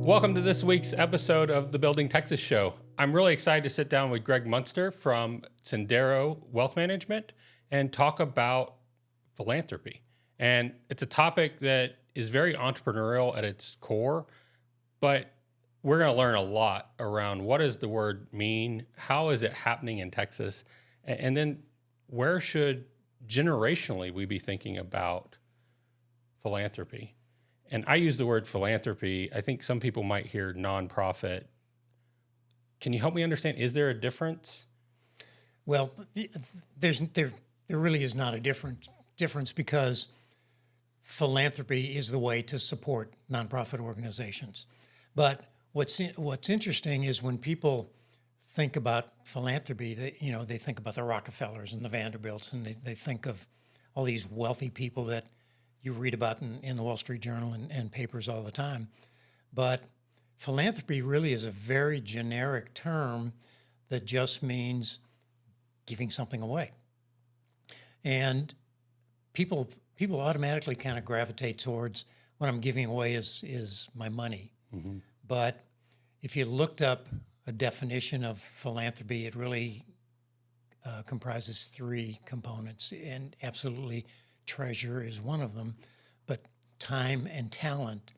Welcome to this week's episode of the Building Texas Show. I'm really excited to sit down with Gregg Muenster from Sendero Wealth Management and talk about philanthropy. And it's a topic that is very entrepreneurial at its core, but we're going to learn a lot around what does the word mean, how is it happening in Texas, and then where should generationally we be thinking about philanthropy. And I use the word philanthropy. I think some people might hear nonprofit. Can you help me understand? Is there a difference? Well, there really is not a difference because philanthropy is the way to support nonprofit organizations. But what's interesting is when people think about philanthropy, they think about the Rockefellers and the Vanderbilts, and they think of all these wealthy people that you read about in the Wall Street Journal and papers all the time. But philanthropy really is a very generic term that just means giving something away. And people automatically kind of gravitate towards what I'm giving away is my money. Mm-hmm. But if you looked up a definition of philanthropy, it really comprises three components, and absolutely treasure is one of them, but time and talent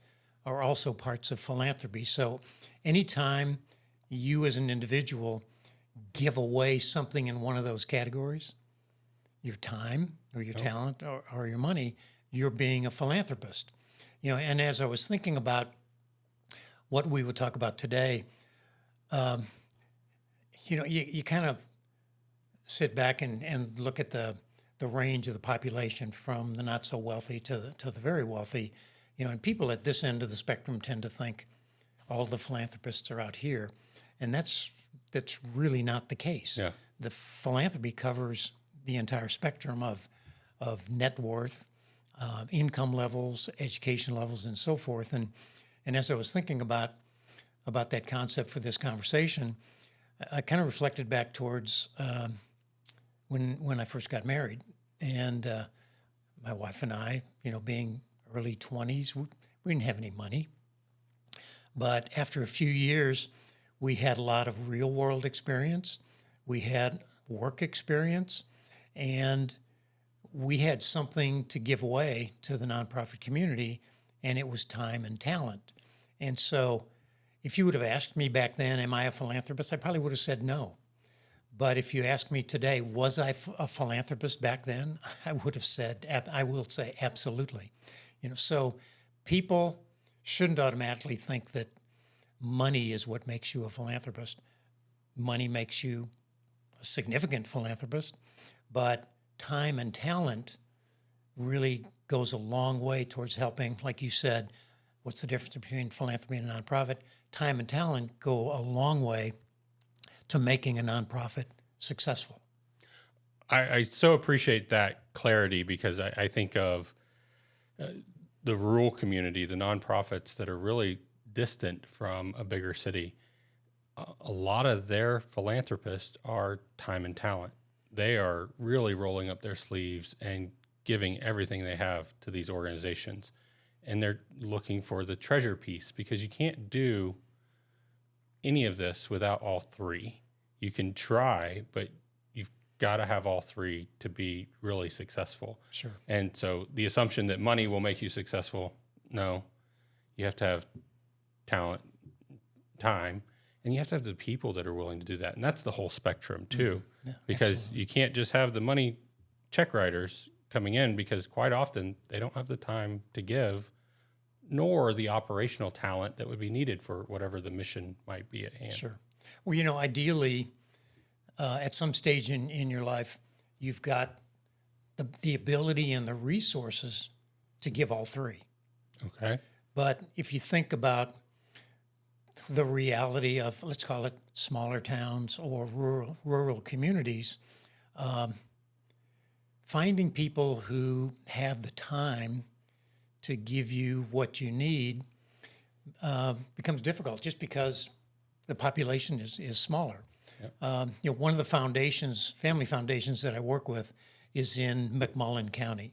are also parts of philanthropy. So anytime you as an individual give away something in one of those categories, your time or your talent or your money, you're being a philanthropist. And as I was thinking about what we would talk about today, you kind of sit back and look at the range of the population from the not so wealthy to the very wealthy, and people at this end of the spectrum tend to think all the philanthropists are out here, and that's really not the case. Yeah. The philanthropy covers the entire spectrum of net worth, income levels, education levels, and so forth. And as I was thinking about that concept for this conversation, I kind of reflected back towards when I first got married, and my wife and I, being early 20s, we didn't have any money. But after a few years, we had a lot of real world experience. We had work experience, and we had something to give away to the nonprofit community, and it was time and talent. And so if you would have asked me back then, am I a philanthropist? I probably would have said no. But if you ask me today, was I a philanthropist back then? I will say absolutely. So people shouldn't automatically think that money is what makes you a philanthropist. Money makes you a significant philanthropist, but time and talent really goes a long way towards helping. Like you said, what's the difference between philanthropy and a nonprofit? Time and talent go a long way to making a nonprofit successful. I so appreciate that clarity because I think of the rural community, the nonprofits that are really distant from a bigger city. A lot of their philanthropists are time and talent. They are really rolling up their sleeves and giving everything they have to these organizations. And they're looking for the treasure piece because you can't do any of this without all three. You can try, but you've got to have all three to be really successful. Sure. And so the assumption that money will make you successful, no. You have to have talent, time, and you have to have the people that are willing to do that. And that's the whole spectrum too, because absolutely. You can't just have the money check writers coming in because quite often they don't have the time to give, nor the operational talent that would be needed for whatever the mission might be at hand. Sure. Well, ideally, at some stage in your life, you've got the ability and the resources to give all three. Okay. But if you think about the reality of, let's call it smaller towns or rural communities, finding people who have the time to give you what you need becomes difficult just because the population is smaller. Yep. One of the family foundations that I work with is in McMullen County.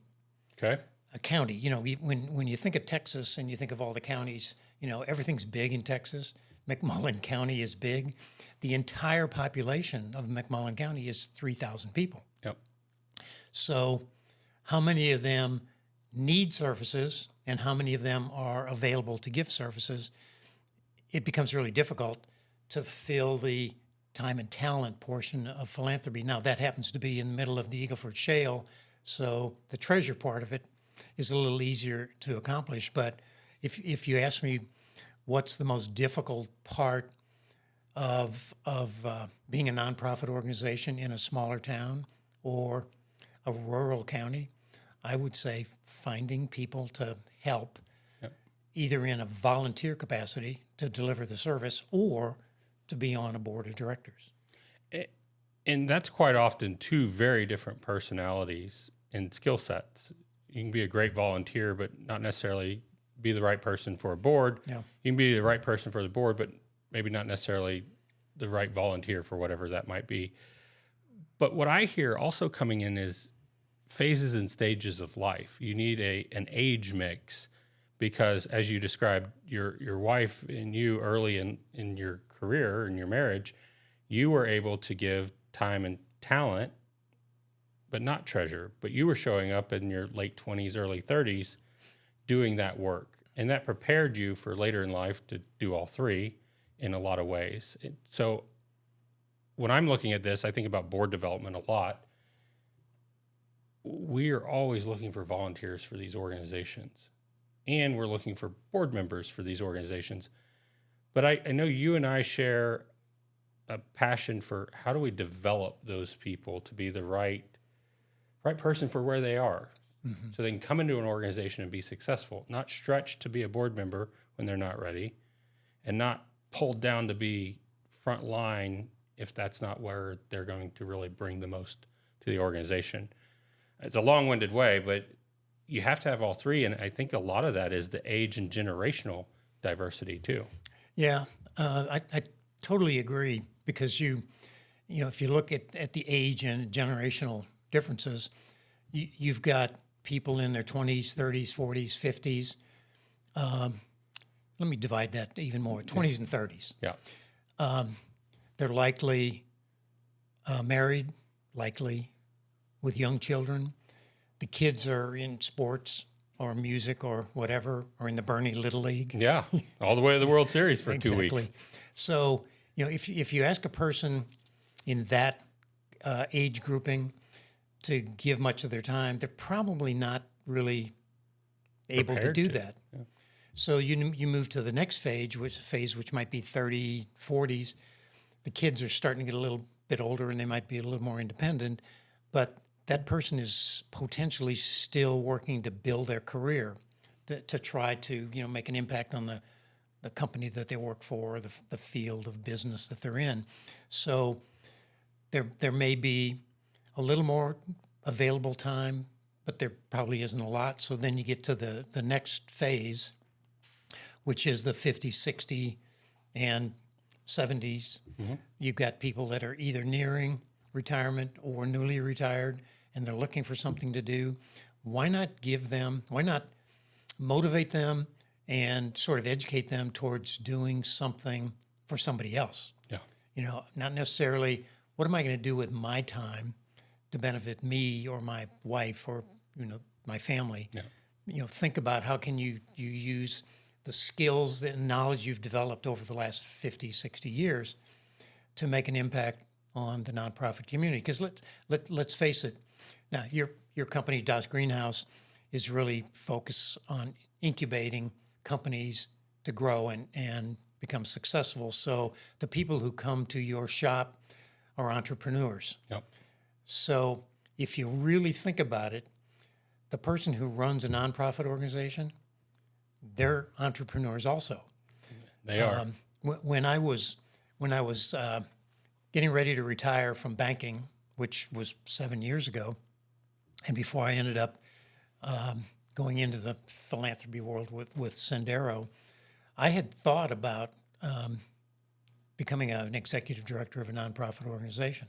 Okay. a county. When you think of Texas and you think of all the counties, everything's big in Texas. McMullen County is big. The entire population of McMullen County is 3,000 people. Yep. So how many of them need services and how many of them are available to give services? It becomes really difficult to fill the time and talent portion of philanthropy. Now, that happens to be in the middle of the Eagle Ford Shale, so the treasure part of it is a little easier to accomplish. But if you ask me what's the most difficult part of being a nonprofit organization in a smaller town or a rural county, I would say finding people to help, Yep. either in a volunteer capacity to deliver the service or to be on a board of directors. And that's quite often two very different personalities and skill sets. You can be a great volunteer, but not necessarily be the right person for a board. Yeah. You can be the right person for the board, but maybe not necessarily the right volunteer for whatever that might be. But what I hear also coming in is phases and stages of life. You need an age mix because, as you described, your wife and you early in your career, in your marriage, you were able to give time and talent, but not treasure. But you were showing up in your late 20s, early 30s doing that work. And that prepared you for later in life to do all three in a lot of ways. So when I'm looking at this, I think about board development a lot. We are always looking for volunteers for these organizations, and we're looking for board members for these organizations. But I know you and I share a passion for how do we develop those people to be the right person for where they are, so they can come into an organization and be successful, not stretched to be a board member when they're not ready, and not pulled down to be front line if that's not where they're going to really bring the most to the organization. It's a long-winded way, but you have to have all three, and I think a lot of that is the age and generational diversity too. Yeah, I totally agree because if you look at the age and generational differences, you've got people in their 20s, 30s, 40s, 50s. Let me divide that even more, 20s and 30s. Yeah. They're likely married, likely with young children. The kids are in sports or music or whatever, or in the Bernie Little League. Yeah, all the way to the World Series for Exactly. 2 weeks. So, if you ask a person in that age grouping to give much of their time, they're probably not really able to Prepared do to. that. Yeah. So you move to the next phase, which might be 30, 40s. The kids are starting to get a little bit older and they might be a little more independent, but that person is potentially still working to build their career, to try to make an impact on the company that they work for, the field of business that they're in. So there may be a little more available time, but there probably isn't a lot. So then you get to the next phase, which is the 50, 60, and 70s. Mm-hmm. You've got people that are either nearing retirement or newly retired, and they're looking for something to do. Why not motivate them and sort of educate them towards doing something for somebody else? Yeah. Not necessarily, what am I going to do with my time to benefit me or my wife or, my family? Yeah. Think about how can you use the skills and knowledge you've developed over the last 50, 60 years to make an impact on the nonprofit community. Because let's face it, now your company, Das Greenhouse, is really focused on incubating companies to grow and become successful. So the people who come to your shop are entrepreneurs. Yep. So if you really think about it, the person who runs a nonprofit organization, they're entrepreneurs also. They are. When I was getting ready to retire from banking, which was 7 years ago, and before I ended up going into the philanthropy world with Sendero, I had thought about becoming an executive director of a nonprofit organization.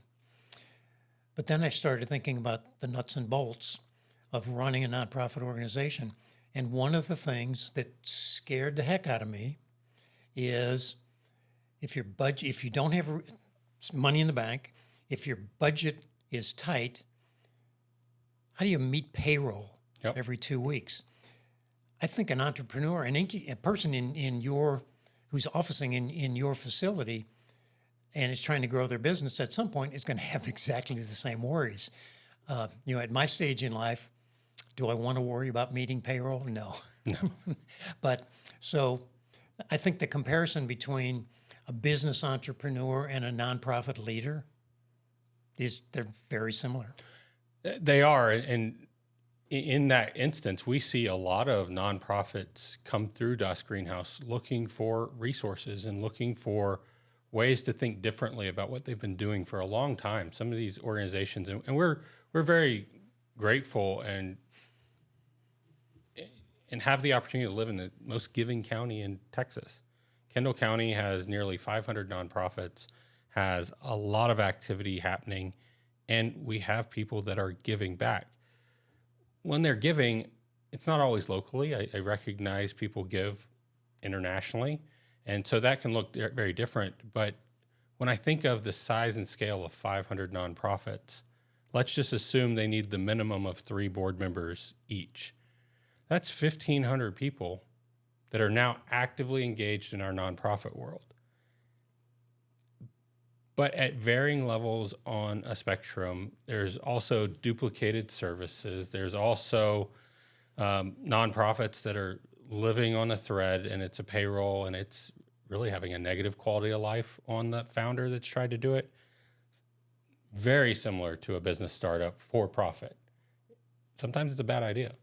But then I started thinking about the nuts and bolts of running a nonprofit organization. And one of the things that scared the heck out of me is if you don't have money in the bank, if your budget is tight, how do you meet payroll every 2 weeks? I think an entrepreneur, a person who's officing in your facility and is trying to grow their business at some point is going to have exactly the same worries. At my stage in life, do I want to worry about meeting payroll? No. But so I think the comparison between a business entrepreneur and a nonprofit leader they're very similar. They are. And in that instance, we see a lot of nonprofits come through Dust Greenhouse looking for resources and looking for ways to think differently about what they've been doing for a long time. Some of these organizations, and we're very grateful and have the opportunity to live in the most giving county in Texas. Kendall County has nearly 500 nonprofits, has a lot of activity happening, and we have people that are giving back. When they're giving, it's not always locally. I recognize people give internationally, and so that can look very different. But when I think of the size and scale of 500 nonprofits, let's just assume they need the minimum of 3 board members each. That's 1,500 people that are now actively engaged in our nonprofit world. But at varying levels on a spectrum, there's also duplicated services. There's also nonprofits that are living on a thread, and it's a payroll, and it's really having a negative quality of life on the founder that's tried to do it. Very similar to a business startup for profit. Sometimes it's a bad idea,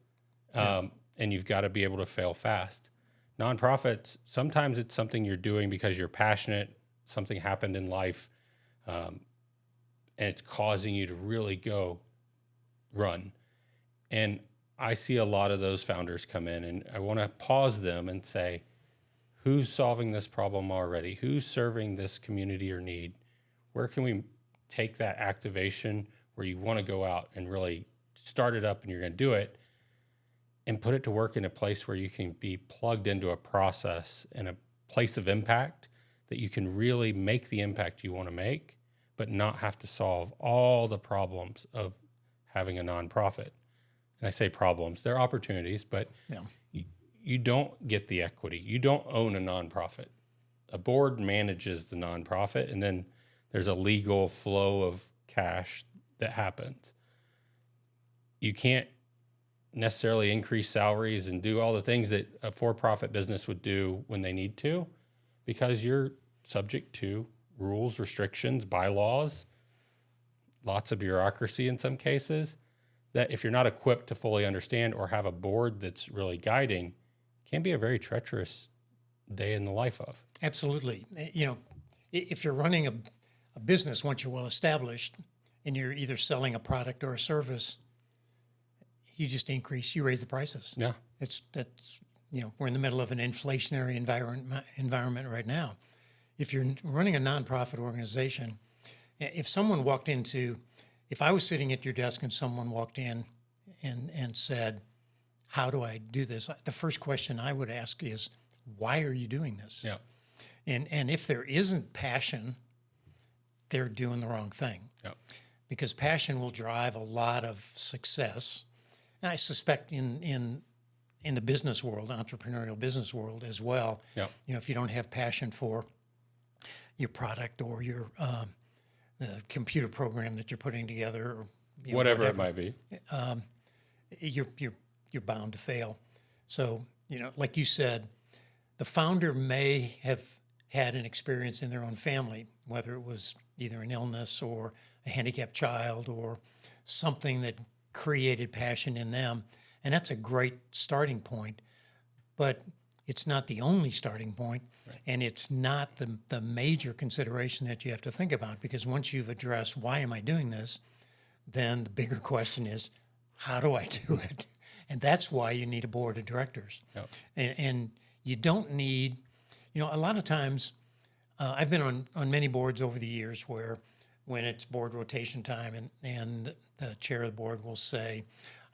and you've got to be able to fail fast. Nonprofits, sometimes it's something you're doing because you're passionate, something happened in life, and it's causing you to really go run. And I see a lot of those founders come in, and I want to pause them and say, who's solving this problem already? Who's serving this community or need? Where can we take that activation where you want to go out and really start it up and you're going to do it, and put it to work in a place where you can be plugged into a process and a place of impact that you can really make the impact you want to make, but not have to solve all the problems of having a nonprofit. And I say problems, they're opportunities, but you don't get the equity. You don't own a nonprofit. A board manages the nonprofit, and then there's a legal flow of cash that happens. You can't necessarily increase salaries and do all the things that a for-profit business would do when they need to, because you're subject to rules, restrictions, bylaws, lots of bureaucracy in some cases, that if you're not equipped to fully understand or have a board that's really guiding, can be a very treacherous day in the life of. Absolutely. If you're running a business once you're well established and you're either selling a product or a service, you raise the prices. Yeah. We're in the middle of an inflationary environment right now. If you're running a nonprofit organization, if I was sitting at your desk and someone walked in and said, how do I do this? The first question I would ask is, why are you doing this? Yeah. And if there isn't passion, they're doing the wrong thing. Yeah. Because passion will drive a lot of success. And I suspect in the business world, entrepreneurial business world as well, if you don't have passion for your product or your the computer program that you're putting together, or whatever it might be, you're bound to fail. So, like you said, the founder may have had an experience in their own family, whether it was either an illness or a handicapped child or something that created passion in them. And that's a great starting point, but it's not the only starting point, and it's not the major consideration that you have to think about, because once you've addressed, why am I doing this, then the bigger question is, how do I do it? And that's why you need a board of directors. Yep. And you don't need, a lot of times, I've been on many boards over the years where when it's board rotation time and the chair of the board will say,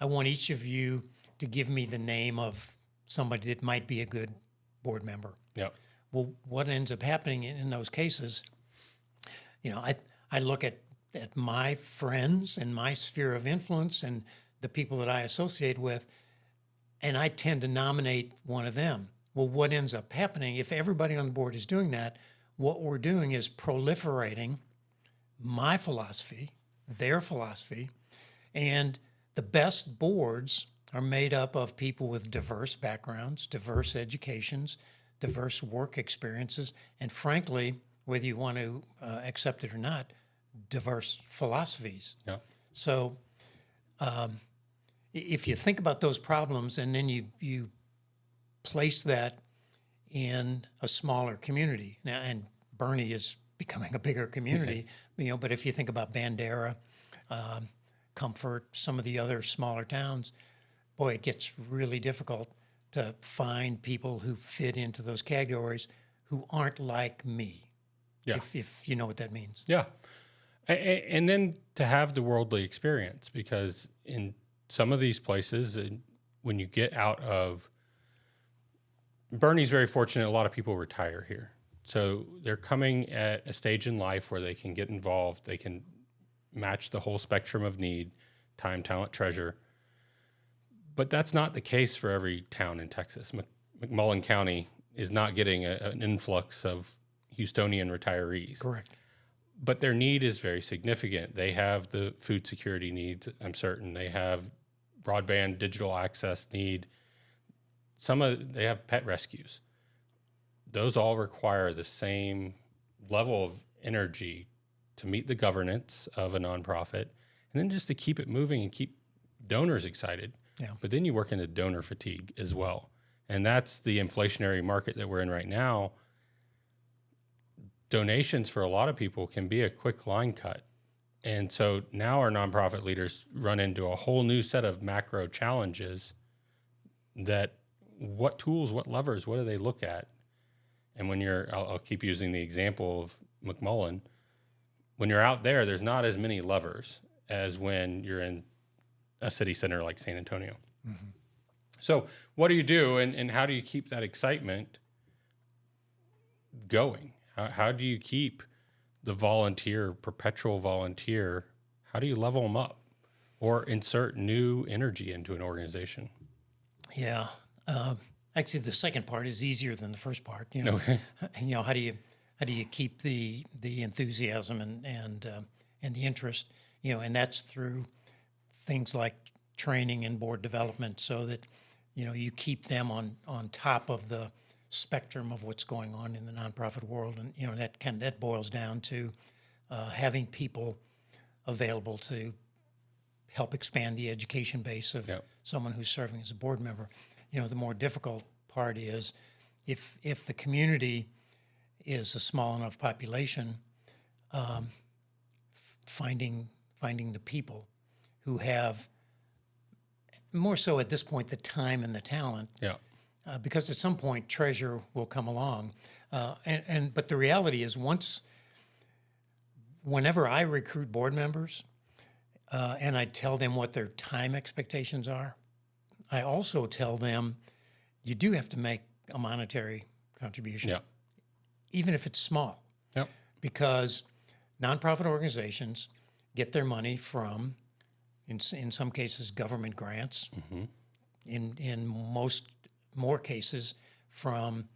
I want each of you to give me the name of somebody that might be a good board member. Yeah. Well, what ends up happening in those cases, I look at my friends and my sphere of influence and the people that I associate with, and I tend to nominate one of them. Well, what ends up happening, if everybody on the board is doing that, what we're doing is proliferating my philosophy, their philosophy, and the best boards are made up of people with diverse backgrounds, diverse educations, diverse work experiences, and frankly, whether you want to accept it or not, diverse philosophies. Yeah. So if you think about those problems and then you place that in a smaller community, now, and Bernie is becoming a bigger community, but if you think about Bandera, Comfort, some of the other smaller towns, boy, it gets really difficult to find people who fit into those categories who aren't like me, if you know what that means. Yeah. And then to have the worldly experience, because in some of these places, when you get out of, Bernie's very fortunate, a lot of people retire here. So they're coming at a stage in life where they can get involved, they can match the whole spectrum of need, time, talent, treasure. But that's not the case for every town in Texas. McMullen County is not getting an influx of Houstonian retirees. Correct. But their need is very significant. They have the food security needs, I'm certain. They have broadband digital access need. They have pet rescues. Those all require the same level of energy to meet the governance of a nonprofit, and then just to keep it moving and keep donors excited. Yeah. But then you work into donor fatigue as well. And that's the inflationary market that we're in right now. Donations for a lot of people can be a quick line cut. And so now our nonprofit leaders run into a whole new set of macro challenges that what tools, what levers, what do they look at? And when I'll keep using the example of McMullen, when you're out there, there's not as many levers as when you're in a city center like San Antonio. Mm-hmm. So what do you do and how do you keep that excitement going? How do you keep the perpetual volunteer, how do you level them up or insert new energy into an organization? Yeah. Actually, the second part is easier than the first part. Okay. How do you keep the enthusiasm and the interest? And that's through things like training and board development, so that you keep them on top of the spectrum of what's going on in the nonprofit world, and that boils down to having people available to help expand the education base of someone who's serving as a board member. The more difficult part is if the community is a small enough population, finding the people who have, more so at this point, the time and the talent. Yeah. Because at some point, treasure will come along. But the reality is, whenever I recruit board members and I tell them what their time expectations are, I also tell them you do have to make a monetary contribution, even if it's small. Yep. Because nonprofit organizations get their money from, in some cases, government grants. Mm-hmm. In more cases, from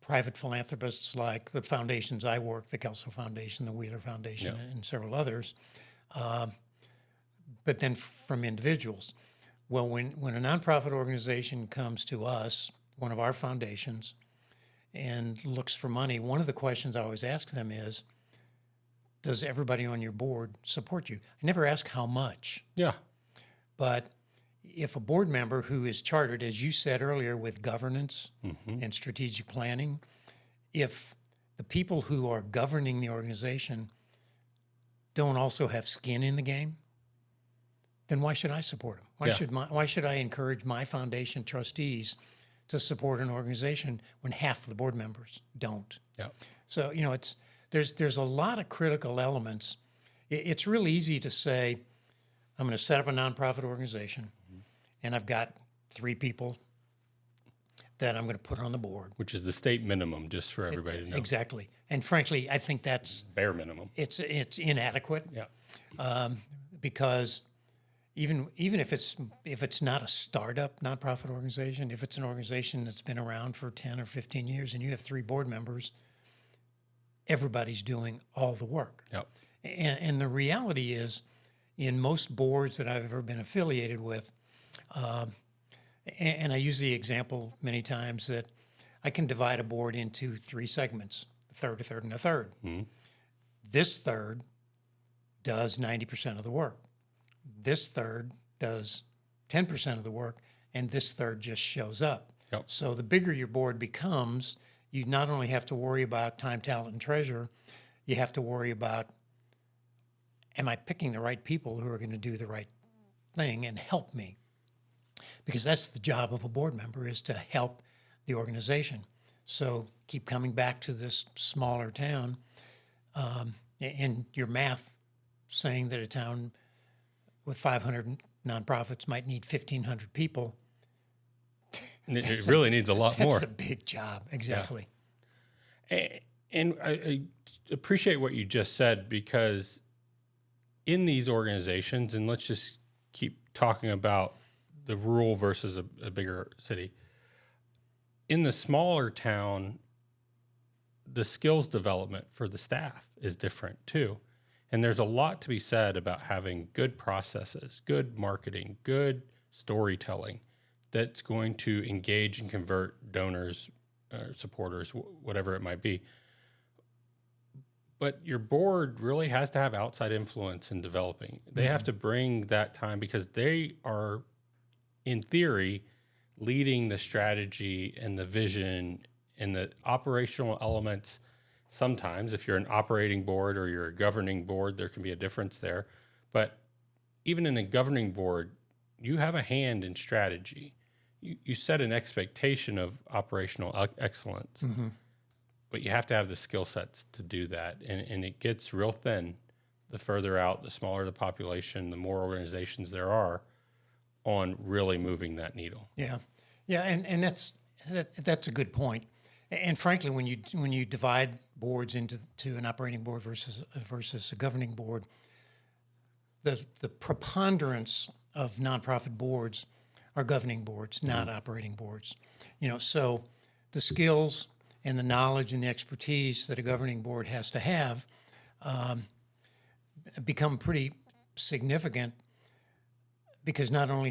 private philanthropists like the foundations I work, the Kelso Foundation, the Wheeler Foundation, and several others, but then from individuals. Well, when a nonprofit organization comes to us, one of our foundations, and looks for money, one of the questions I always ask them is, does everybody on your board support you? I never ask how much. Yeah. But if a board member who is chartered, as you said earlier, with governance and strategic planning, if the people who are governing the organization don't also have skin in the game, then why should I support them? Why should I encourage my foundation trustees to support an organization when half of the board members don't? Yeah. So there's a lot of critical elements. It's real easy to say, I'm going to set up a nonprofit organization, and I've got 3 people that I'm going to put on the board. Which is the state minimum, just for everybody to know. Exactly. And frankly, I think that's Bare minimum. it's inadequate. Yeah. Because even if it's not a startup nonprofit organization, if it's an organization that's been around for 10 or 15 years and you have 3 board members, everybody's doing all the work. Yep. And the reality is, in most boards that I've ever been affiliated with, and I use the example many times that I can divide a board into 3 segments, a third, a third, and a third. Mm-hmm. This third does 90% of the work. This third does 10% of the work, and this third just shows up. Yep. So the bigger your board becomes, you not only have to worry about time, talent, and treasure, you have to worry about, am I picking the right people who are going to do the right thing and help me? Because that's the job of a board member, is to help the organization. So keep coming back to this smaller town, and your math saying that a town with 500 nonprofits might need 1,500 people. It really needs a lot more. That's a big job, exactly. Yeah. And I appreciate what you just said, because in these organizations, and let's just keep talking about the rural versus a bigger city, in the smaller town, the skills development for the staff is different too. And there's a lot to be said about having good processes, good marketing, good storytelling that's going to engage and convert donors, supporters, whatever it might be. But your board really has to have outside influence in developing. They have to bring that time, because they are, in theory, leading the strategy and the vision and the operational elements. Sometimes, if you're an operating board or you're a governing board, there can be a difference there. But even in a governing board, you have a hand in strategy. You set an expectation of operational excellence, but you have to have the skill sets to do that. And it gets real thin the further out, the smaller the population, the more organizations there are on really moving that needle. Yeah, and that's a good point. And frankly, when you divide boards into an operating board versus a governing board, the preponderance of nonprofit boards are governing boards, not operating boards. So the skills and the knowledge and the expertise that a governing board has to have become pretty significant, because not only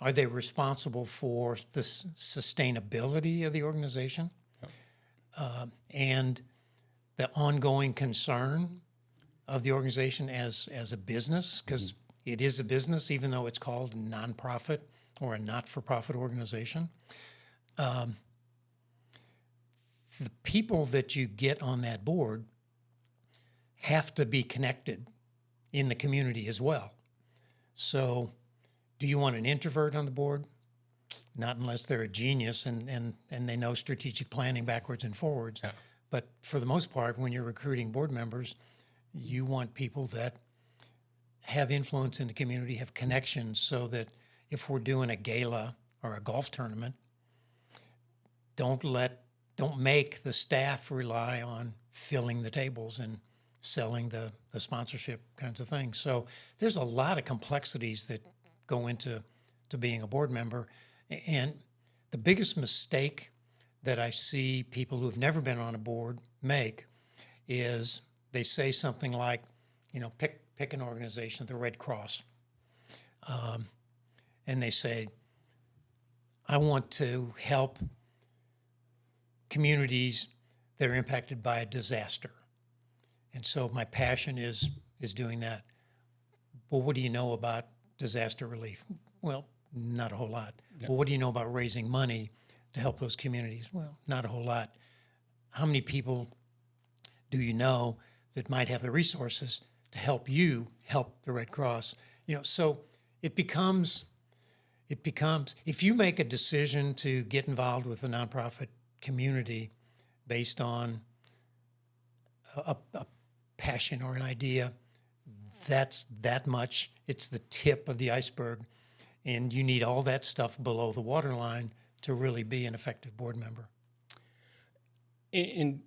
are they responsible for the sustainability of the organization, and the ongoing concern of the organization as a business, because it is a business, even though it's called a nonprofit or a not-for-profit organization. The people that you get on that board have to be connected in the community as well. So do you want an introvert on the board? Not unless they're a genius and they know strategic planning backwards and forwards. Yeah. But for the most part, when you're recruiting board members, you want people that have influence in the community, have connections, so that if we're doing a gala or a golf tournament, don't make the staff rely on filling the tables and selling the sponsorship kinds of things. So there's a lot of complexities that go into being a board member. And the biggest mistake that I see people who've never been on a board make is they say something like, pick an organization, the Red Cross. And they say, I want to help communities that are impacted by a disaster. And so my passion is doing that. Well, what do you know about disaster relief? Well, not a whole lot. Yeah. Well, what do you know about raising money to help those communities? Well, not a whole lot. How many people do you know that might have the resources to help you help the Red Cross? So it becomes, if you make a decision to get involved with the nonprofit community based on a passion or an idea, that's that much. It's the tip of the iceberg. And you need all that stuff below the waterline to really be an effective board member. In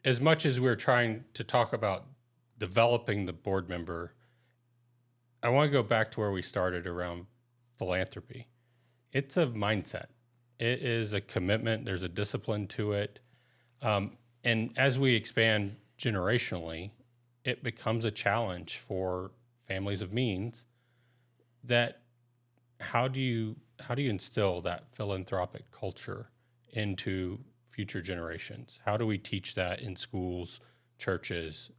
as much as we're trying to talk about developing the board member, I want to go back to where we started around philanthropy. It's a mindset. It is a commitment. There's a discipline to it. And as we expand generationally, it becomes a challenge for families of means. That how do you instill that philanthropic culture into future generations? How do we teach that in schools, churches,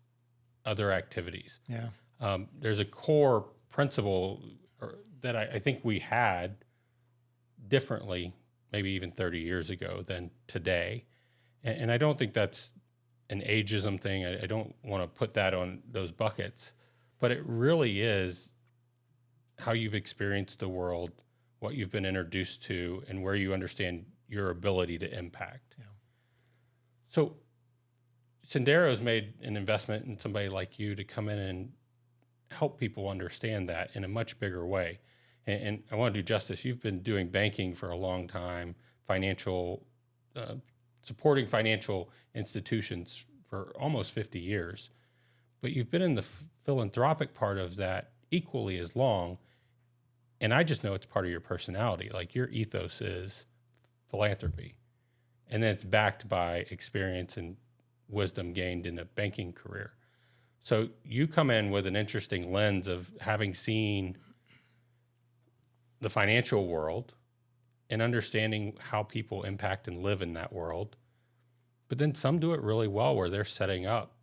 other activities? Yeah. There's a core principle that I think we had differently, maybe even 30 years ago than today. And I don't think that's an ageism thing. I don't want to put that on those buckets, but it really is how you've experienced the world, what you've been introduced to, and where you understand your ability to impact. Yeah. So Sendero's made an investment in somebody like you to come in and help people understand that in a much bigger way. And I want to do justice. You've been doing banking for a long time, supporting financial institutions for almost 50 years, but you've been in the philanthropic part of that equally as long. And I just know it's part of your personality. Like your ethos is philanthropy. And then it's backed by experience and wisdom gained in a banking career. So you come in with an interesting lens of having seen the financial world and understanding how people impact and live in that world. But then some do it really well where they're setting up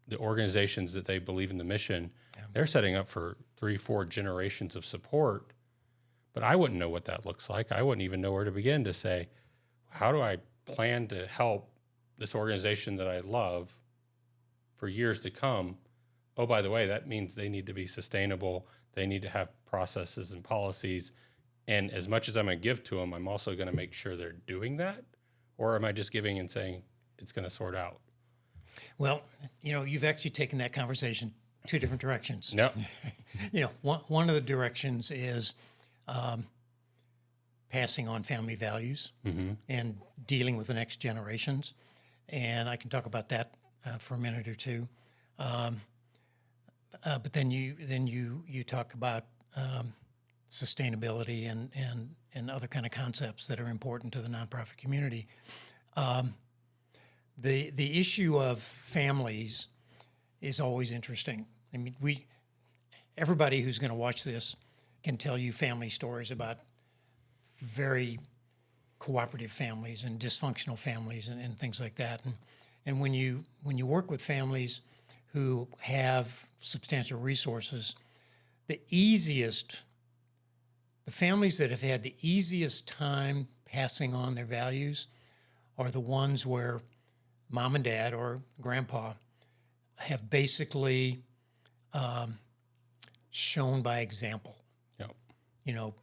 the organizations that they believe in the mission. Yeah. They're setting up for 3-4 generations of support. But I wouldn't know what that looks like. I wouldn't even know where to begin to say, how do I plan to help this organization that I love for years to come? Oh, by the way, that means they need to be sustainable. They need to have processes and policies. And as much as I'm going to give to them, I'm also going to make sure they're doing that. Or am I just giving and saying it's going to sort out? Well, you've actually taken that conversation two different directions. No. One of the directions is passing on family values and dealing with the next generations. And I can talk about that for a minute or two. But then you talk about sustainability and other kind of concepts that are important to the nonprofit community. The issue of families is always interesting. I mean, everybody who's going to watch this can tell you family stories about very cooperative families and dysfunctional families and things like that. And when you work with families who have substantial resources, the families that have had the easiest time passing on their values are the ones where mom and dad or grandpa have basically shown by example. Yep.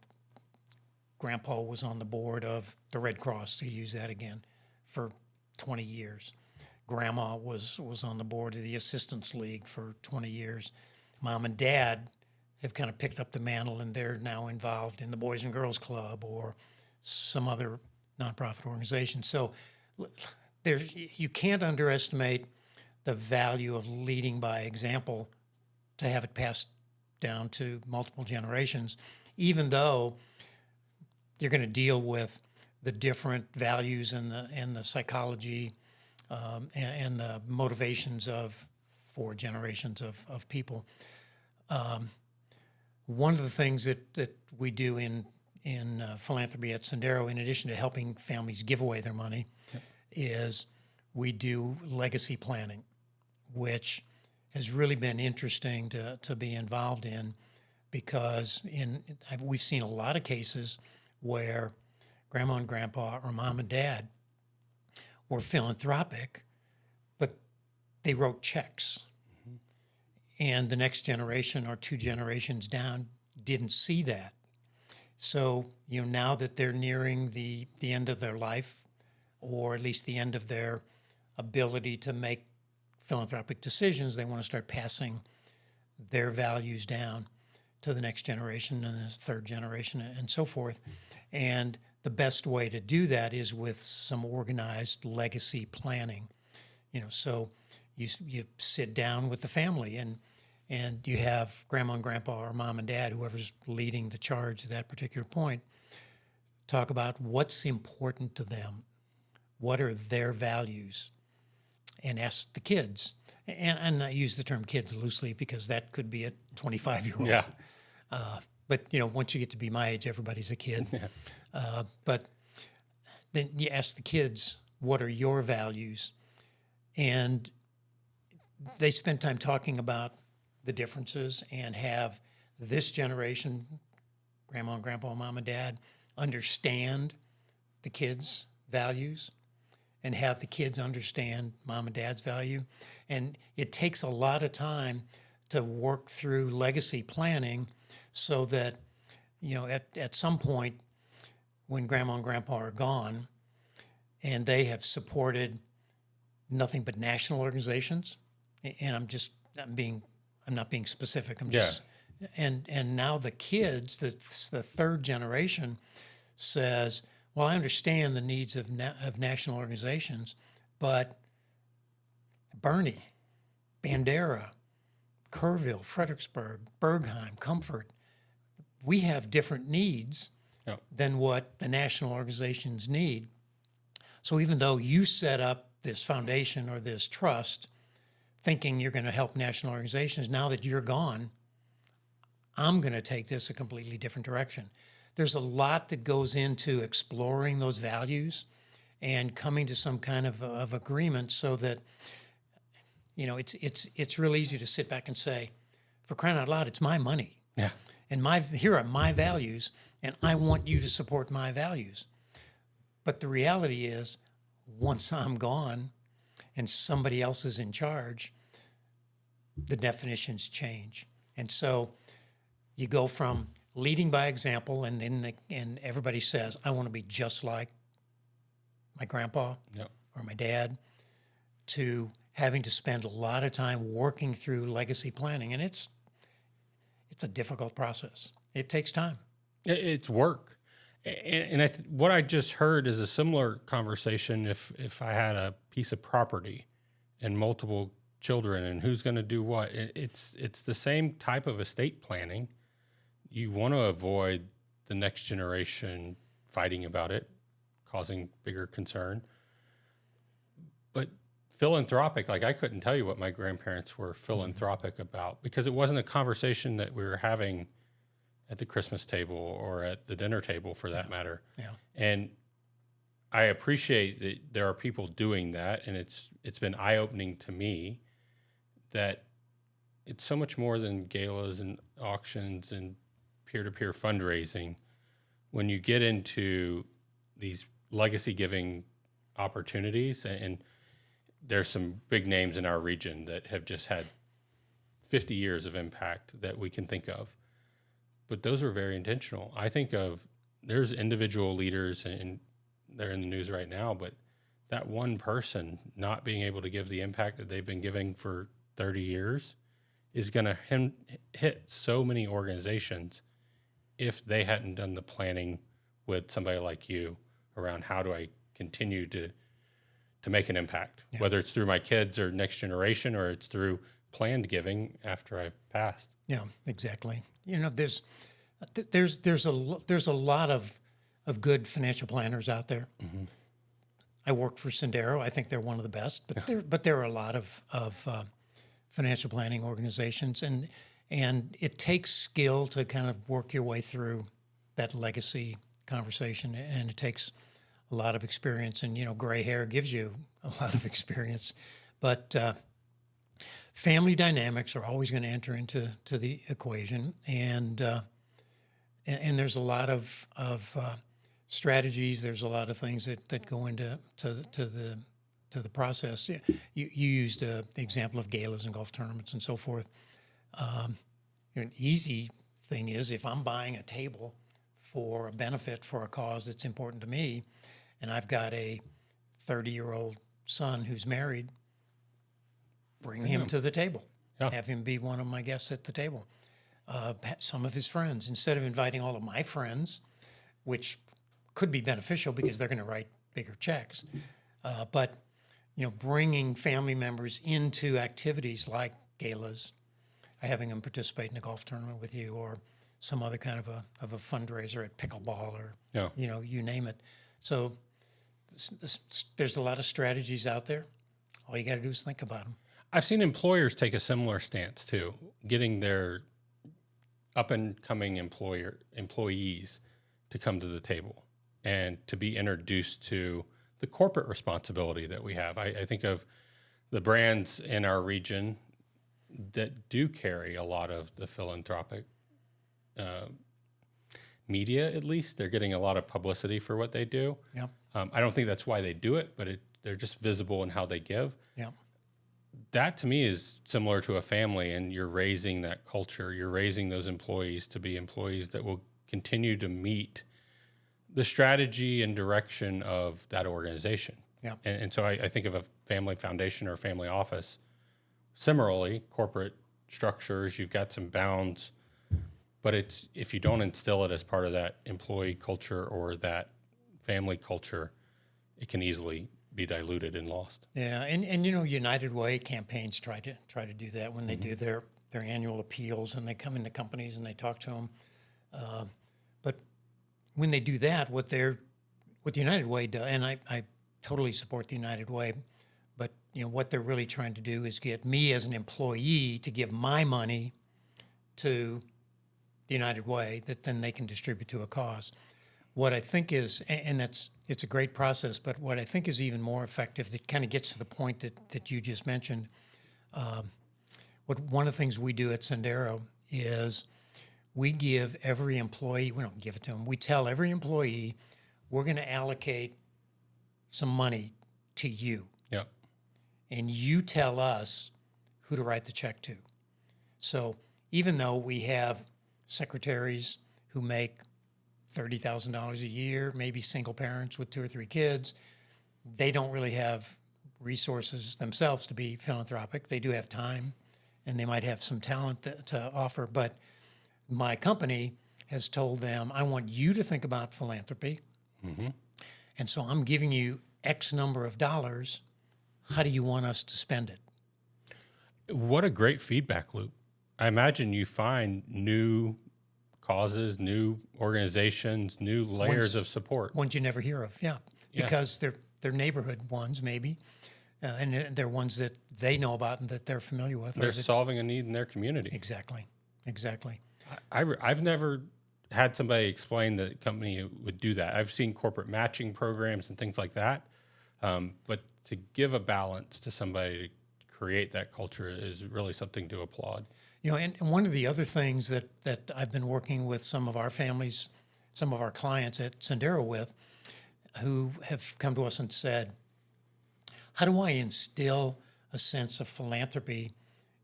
Grandpa was on the board of the Red Cross, to use that again, for 20 years. Grandma was on the board of the Assistance League for 20 years. Mom and dad have kind of picked up the mantle, and they're now involved in the Boys and Girls Club or some other nonprofit organization. So you can't underestimate the value of leading by example to have it passed down to multiple generations, even though you're going to deal with the different values and the psychology and the motivations of 4 generations of people. One of the things that we do in philanthropy at Sendero, in addition to helping families give away their money, is we do legacy planning, which has really been interesting to be involved in, because we've seen a lot of cases where grandma and grandpa or mom and dad were philanthropic, but they wrote checks. Mm-hmm. And the next generation or 2 generations down didn't see that. So, now that they're nearing the end of their life, or at least the end of their ability to make philanthropic decisions, they want to start passing their values down to the next generation and the third generation and so forth. And the best way to do that is with some organized legacy planning. So you sit down with the family and you have grandma and grandpa or mom and dad, whoever's leading the charge at that particular point, talk about what's important to them, what are their values, and ask the kids. And I use the term kids loosely because that could be a 25-year-old. Yeah. But once you get to be my age, everybody's a kid. Yeah. But then you ask the kids, what are your values? And they spend time talking about the differences and have this generation, grandma and grandpa, mom and dad, understand the kids' values and have the kids understand mom and dad's value. And it takes a lot of time to work through legacy planning so that, at some point when grandma and grandpa are gone and they have supported nothing but national organizations, and I'm not being specific. And now the kids, the third generation, says, well, I understand the needs of national organizations, but Bernie, Bandera, Kerrville, Fredericksburg, Bergheim, Comfort, we have different needs than what the national organizations need. So even though you set up this foundation or this trust thinking you're going to help national organizations, now that you're gone, I'm going to take this a completely different direction. There's a lot that goes into exploring those values and coming to some kind of agreement so that, it's real easy to sit back and say, for crying out loud, it's my money. Yeah. And here are my values, and I want you to support my values. But the reality is, once I'm gone and somebody else is in charge, the definitions change. And so you go from leading by example, and everybody says, I want to be just like my grandpa or my dad, to having to spend a lot of time working through legacy planning. And it's a difficult process. It takes time. It's work. And what I just heard is a similar conversation if I had a piece of property and multiple children and who's going to do what. It's the same type of estate planning. You want to avoid the next generation fighting about it, causing bigger concern. But philanthropic, like I couldn't tell you what my grandparents were philanthropic about because it wasn't a conversation that we were having at the Christmas table or at the dinner table for that matter. Yeah. And I appreciate that there are people doing that, and it's been eye-opening to me that it's so much more than galas and auctions and peer-to-peer fundraising. When you get into these legacy giving opportunities, and there's some big names in our region that have just had 50 years of impact that we can think of. But those are very intentional. I think of, there's individual leaders, and they're in the news right now, but that one person not being able to give the impact that they've been giving for 30 years is going to hit so many organizations if they hadn't done the planning with somebody like you around how do I continue to make an impact, whether it's through my kids or next generation or it's through planned giving after I've passed. Yeah, exactly. There's a lot of good financial planners out there. Mm-hmm. I work for Sendero. I think they're one of the best, but there are a lot of financial planning organizations, and it takes skill to kind of work your way through that legacy conversation, and it takes a lot of experience. And gray hair gives you a lot of experience, but family dynamics are always going to enter into the equation, and there's a lot of strategies. There's a lot of things that go into the process. You used the example of galas and golf tournaments and so forth. An easy thing is if I'm buying a table for a benefit for a cause that's important to me, and I've got a 30-year-old son who's married, bring him to the table. Have him be one of my guests at the table. Some of his friends, instead of inviting all of my friends, which could be beneficial because they're going to write bigger checks. But, bringing family members into activities like galas, having them participate in a golf tournament with you, or some other kind of a fundraiser at pickleball, or, you name it. So there's a lot of strategies out there. All you got to do is think about them. I've seen employers take a similar stance too, getting their up-and-coming employees to come to the table and to be introduced to the corporate responsibility that we have. I think of the brands in our region that do carry a lot of the philanthropic media, at least. They're getting a lot of publicity for what they do. Yeah. I don't think that's why they do it, but they're just visible in how they give. Yeah. That to me is similar to a family, and you're raising that culture. You're raising those employees to be employees that will continue to meet the strategy and direction of that organization. Yeah. And so I think of a family foundation or a family office. Similarly, corporate structures, you've got some bounds, but if you don't instill it as part of that employee culture or that family culture, it can easily be diluted and lost. Yeah, and United Way campaigns try to do that when they do their annual appeals, and they come into companies and they talk to them. But when they do that, what the United Way does, and I totally support the United Way, but what they're really trying to do is get me as an employee to give my money to the United Way that then they can distribute to a cause. What I think is, and it's a great process, but what I think is even more effective, that kind of gets to the point that you just mentioned. One of the things we do at Sendero is we give every employee, we don't give it to them, we tell every employee, we're going to allocate some money to you. Yep. And you tell us who to write the check to. So even though we have secretaries who make $30,000 a year, maybe single parents with 2 or 3 kids, they don't really have resources themselves to be philanthropic. They do have time, and they might have some talent to offer. But my company has told them, I want you to think about philanthropy. Mm-hmm. And so I'm giving you X number of dollars. How do you want us to spend it? What a great feedback loop. I imagine you find new causes, new organizations, new layers of support. Ones you never hear of, yeah. Because they're neighborhood ones, maybe, and they're ones that they know about and that they're familiar with. They're solving a need in their community. Exactly. I've never had somebody explain that a company would do that. I've seen corporate matching programs and things like that, but to give a balance to somebody to create that culture is really something to applaud. And one of the other things that I've been working with some of our families, some of our clients at Sendero with, who have come to us and said, how do I instill a sense of philanthropy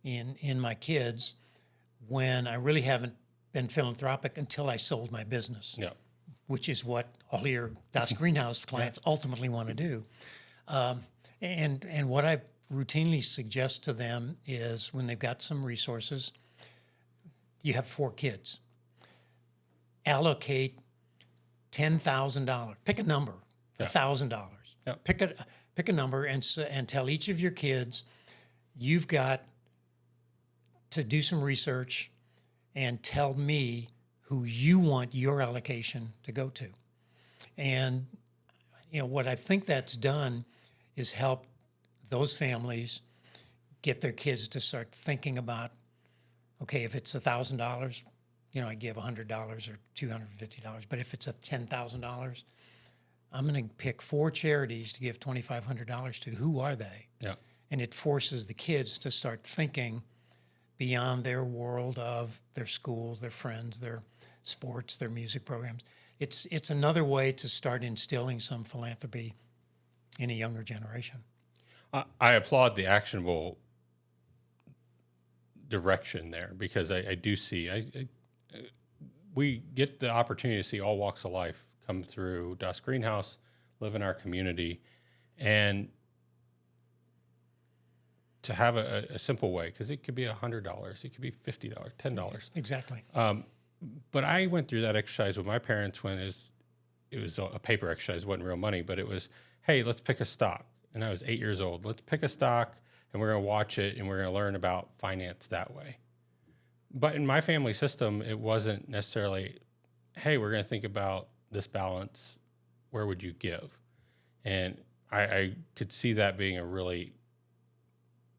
in my kids when I really haven't been philanthropic until I sold my business? Yeah. Which is what all your Das Greenhouse clients ultimately want to do. And what I routinely suggest to them is, when they've got some resources, you have 4 kids, allocate $10,000. Pick a number, $1,000. Yeah. Pick a number and tell each of your kids, you've got to do some research and tell me who you want your allocation to go to. And what I think that's done is help those families get their kids to start thinking about, okay, if it's $1,000, I give $100 or $250. But if it's $10,000, I'm going to pick 4 charities to give $2,500 to. Who are they? Yeah. And it forces the kids to start thinking beyond their world of their schools, their friends, their sports, their music programs. It's another way to start instilling some philanthropy in a younger generation. I applaud the actionable direction there, because I do see we get the opportunity to see all walks of life come through Das Greenhouse, live in our community, and to have a simple way, because it could be $100, it could be $50, $10. Exactly. But I went through that exercise with my parents when it was a paper exercise, it wasn't real money, but it was, hey, let's pick a stock. And I was 8 years old. Let's pick a stock, and we're going to watch it, and we're going to learn about finance that way. But in my family system, it wasn't necessarily, hey, we're going to think about this balance. Where would you give? And I could see that being a really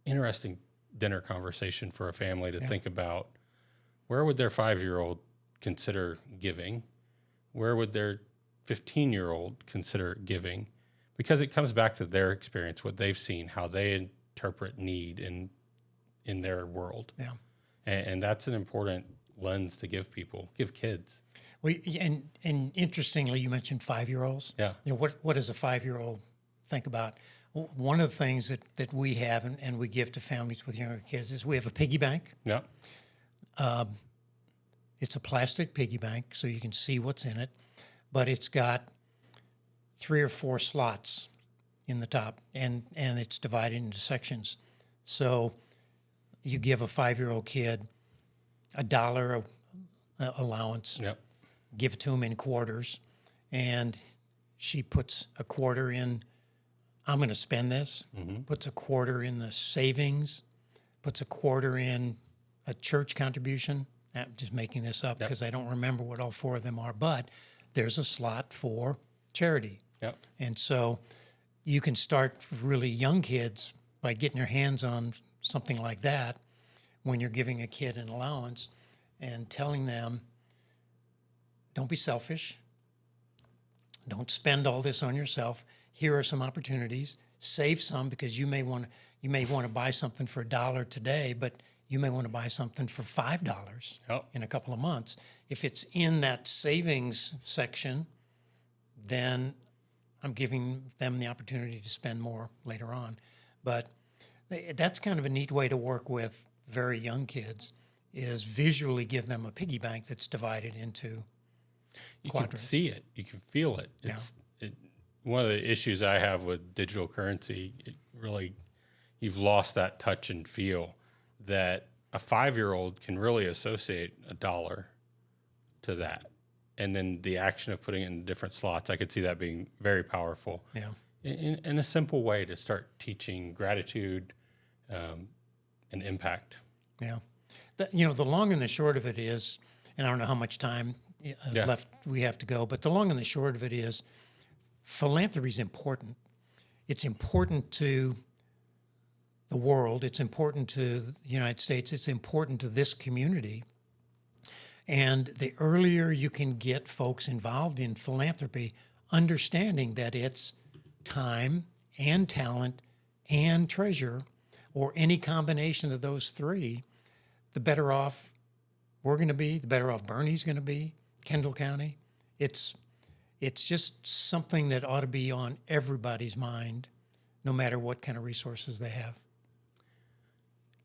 interesting dinner conversation for a family to think about. Where would their 5-year-old consider giving? Where would their 15-year-old consider giving? Because it comes back to their experience, what they've seen, how they interpret need in their world. Yeah. And that's an important lens to give people, give kids. Well, and interestingly, you mentioned 5-year-olds. Yeah. You know, what does a 5-year-old think about? One of the things that we have and we give to families with younger kids is we have a piggy bank. Yeah. It's a plastic piggy bank, so you can see what's in it, but it's got 3 or 4 slots in the top, and it's divided into sections. So you give a 5-year-old kid $1 allowance, Yep. give it to him in quarters, and she puts a quarter in, I'm going to spend this, puts a quarter in the savings, puts a quarter in a church contribution. I'm just making this up because I don't remember what all 4 of them are, but there's a slot for charity. Yep. And so you can start for really young kids by getting your hands on something like that when you're giving a kid an allowance and telling them, don't be selfish. Don't spend all this on yourself. Here are some opportunities. Save some, because you may want to buy something for $1 today, but you may want to buy something for $5 in a couple of months. If it's in that savings section, then I'm giving them the opportunity to spend more later on. But that's kind of a neat way to work with very young kids, is visually give them a piggy bank that's divided into You quadrants. can see it. You can feel it. One of the issues I have with digital currency, you've lost that touch and feel that a 5-year-old can really associate $1 to that. And then the action of putting it in different slots, I could see that being very powerful. Yeah. In a simple way to start teaching gratitude and impact. Yeah. The long and the short of it is, and I don't know how much time left we have to go, but the long and the short of it is, philanthropy is important. It's important to the world. It's important to the United States. It's important to this community. And the earlier you can get folks involved in philanthropy, understanding that it's time and talent and treasure, or any combination of those 3, the better off we're going to be, the better off Bernie's going to be, Kendall County. It's just something that ought to be on everybody's mind, no matter what kind of resources they have.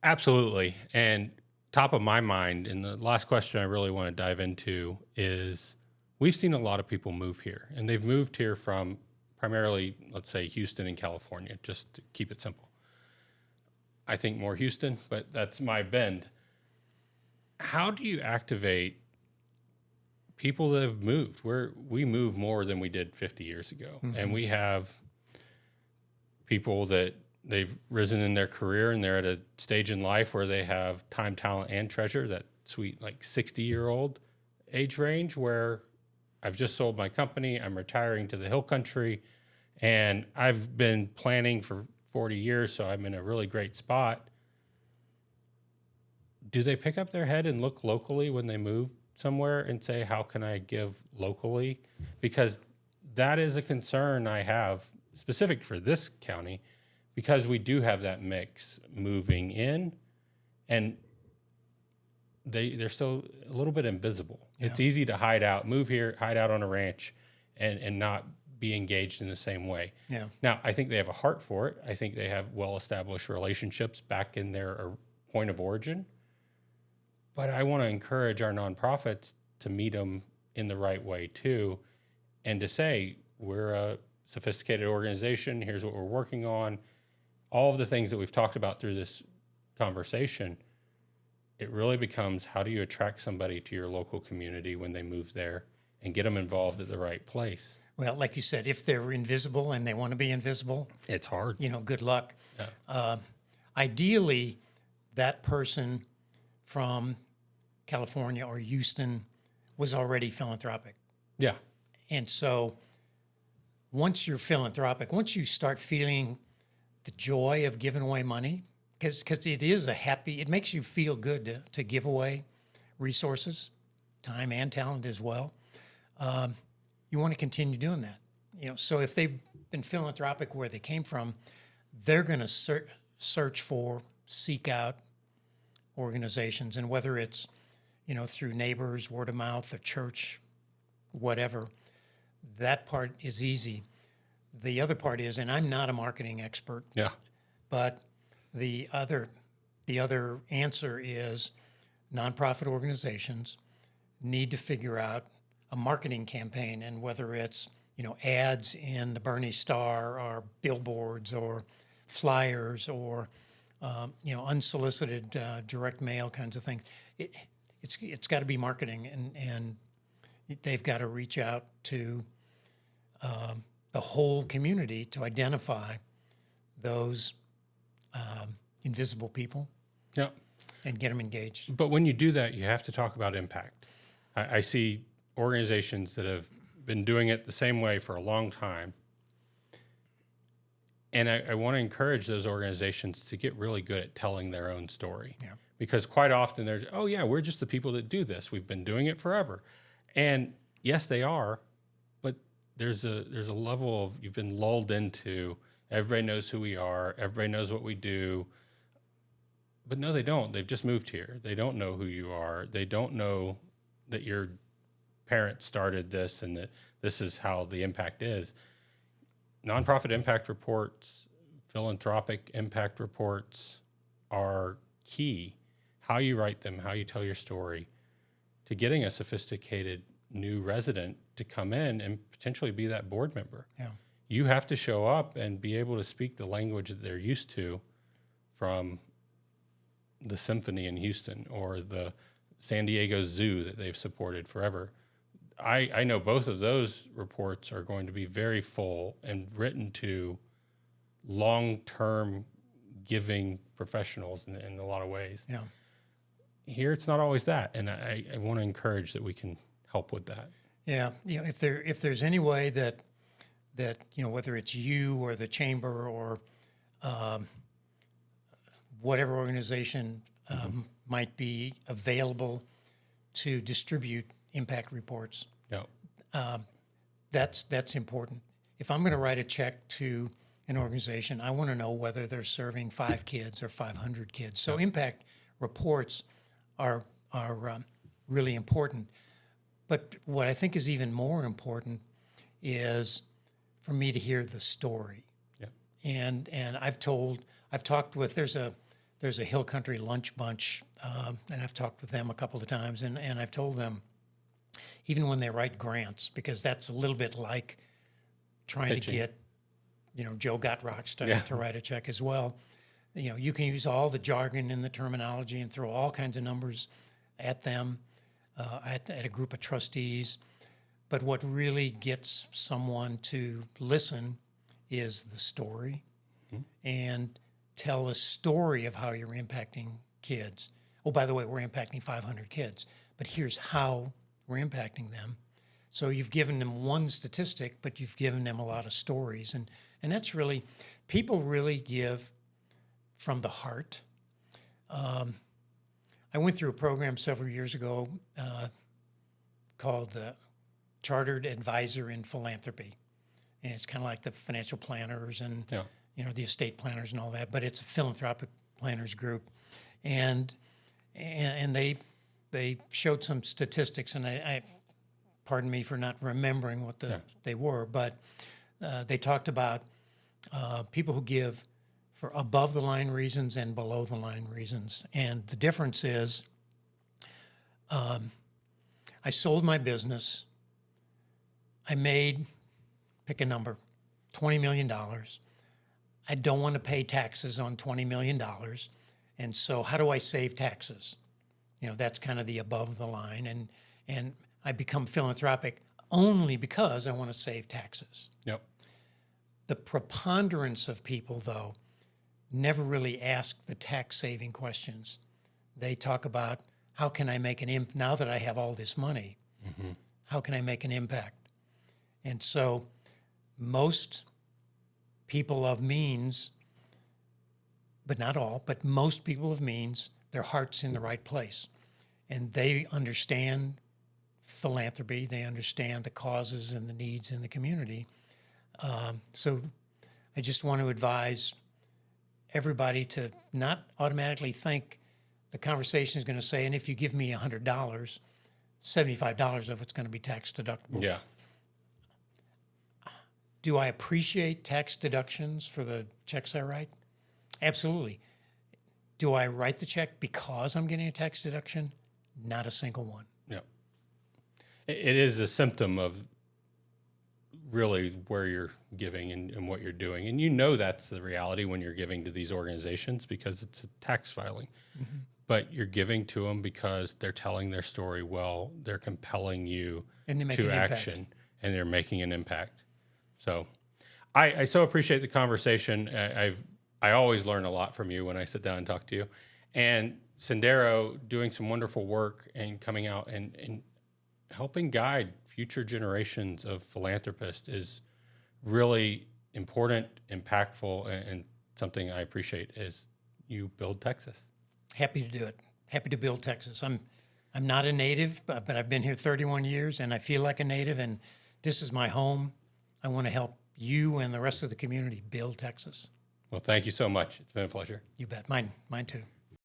Absolutely. And top of my mind, and the last question I really want to dive into is, we've seen a lot of people move here, and they've moved here from primarily, let's say, Houston and California, just to keep it simple. I think more Houston, but that's my bend. How do you activate people that have moved? We move more than we did 50 years ago. And we have people that they've risen in their career, and they're at a stage in life where they have time, talent, and treasure, that sweet, 60-year-old age range, where I've just sold my company, I'm retiring to the hill country, and I've been planning for 40 years, so I'm in a really great spot. Do they pick up their head and look locally when they move somewhere and say, how can I give locally? Because that is a concern I have specific for this county, because we do have that mix moving in, and they're still a little bit invisible. Yeah. It's easy to hide out, move here, hide out on a ranch, and not be engaged in the same way. Yeah. Now, I think they have a heart for it. I think they have well-established relationships back in their point of origin. But I want to encourage our nonprofits to meet them in the right way too, and to say, we're a sophisticated organization, here's what we're working on. all of the things that we've talked about through this conversation, it really becomes, how do you attract somebody to your local community when they move there and get them involved at the right place? Well, like you said, if they're invisible and they want to be invisible, It's hard. good luck. Yeah. Ideally, that person from California or Houston was already philanthropic. Yeah. And so once you're philanthropic, once you start feeling the joy of giving away money, because it is it makes you feel good to give away resources, time and talent as well. You want to continue doing that. So if they've been philanthropic where they came from, they're going to seek out organizations, and whether it's, through neighbors, word of mouth, a church, whatever, that part is easy. The other part is, and I'm not a marketing expert, Yeah. but the other answer is nonprofit organizations need to figure out a marketing campaign, and whether it's, ads in the Bernie Star or billboards or flyers or, unsolicited direct mail kinds of things. It's got to be marketing, and they've got to reach out to the whole community to identify those invisible people Yeah. and get them engaged. But when you do that, you have to talk about impact. I see organizations that have been doing it the same way for a long time. And I want to encourage those organizations to get really good at telling their own story. Yeah. Because quite often there's, oh yeah, we're just the people that do this. We've been doing it forever. And yes, they are, but there's a level of, you've been lulled into, everybody knows who we are, everybody knows what we do. But no, they don't. They've just moved here. They don't know who you are. They don't know that your parents started this and that this is how the impact is. Nonprofit impact reports, philanthropic impact reports are key. How you write them, how you tell your story, to getting a sophisticated new resident to come in and potentially be that board member. Yeah. You have to show up and be able to speak the language that they're used to from the symphony in Houston or the San Diego Zoo that they've supported forever. I know both of those reports are going to be very full and written to long-term giving professionals in a lot of ways. Yeah. Here, it's not always that, and I want to encourage that we can help with that. Yeah. If there's any way that whether it's you or the chamber or whatever organization might be available to distribute impact reports, Yeah. that's important. If I'm going to write a check to an organization, I want to know whether they're serving 5 kids or 500 kids. So impact reports are really important. But what I think is even more important is for me to hear the story. Yeah. And I've talked with, there's a Hill Country Lunch Bunch, and I've talked with them a couple of times, and I've told them, even when they write grants, because that's a little bit like trying Pitching. to get, Joe Gottrocks Yeah. to write a check as well. You can use all the jargon and the terminology and throw all kinds of numbers at them, at a group of trustees. But what really gets someone to listen is the story, and tell a story of how you're impacting kids. Oh, by the way, we're impacting 500 kids, but here's how we're impacting them. So you've given them one statistic, but you've given them a lot of stories. And that's really, people really give from the heart. I went through a program several years ago called the Chartered Advisor in Philanthropy. And it's kind of like the financial planners and Yeah. the estate planners and all that, but it's a philanthropic planners group. And they showed some statistics, and I pardon me for not remembering what they were, but they talked about people who give for above the line reasons and below the line reasons. And the difference is I sold my business. I made, pick a number, $20 million. I don't want to pay taxes on $20 million. And so how do I save taxes? That's kind of the above the line. And I become philanthropic only because I want to save taxes. Yep. The preponderance of people, though, never really ask the tax saving questions. They talk about, how can I make now that I have all this money, how can I make an impact? And so most people of means, but not all, but most people of means, their heart's in the right place. And they understand philanthropy, they understand the causes and the needs in the community. So I just want to advise everybody to not automatically think the conversation is going to say, and if you give me $100, $75 of it's going to be tax deductible. Yeah. Do I appreciate tax deductions for the checks I write? Absolutely. Do I write the check because I'm getting a tax deduction? Not a single one. Yeah. It is a symptom of really where you're giving and what you're doing. And that's the reality when you're giving to these organizations because it's a tax filing. Mm-hmm. But you're giving to them because they're telling their story well, they're compelling you to action, and they're making an impact. So I so appreciate the conversation. I always learn a lot from you when I sit down and talk to you. And Sendero doing some wonderful work and coming out and helping guide future generations of philanthropists is really important, impactful, and something I appreciate as you build Texas. Happy to do it. Happy to build Texas. I'm not a native, but I've been here 31 years, and I feel like a native, and this is my home. I want to help you and the rest of the community build Texas. Well, thank you so much. It's been a pleasure. You bet. Mine too.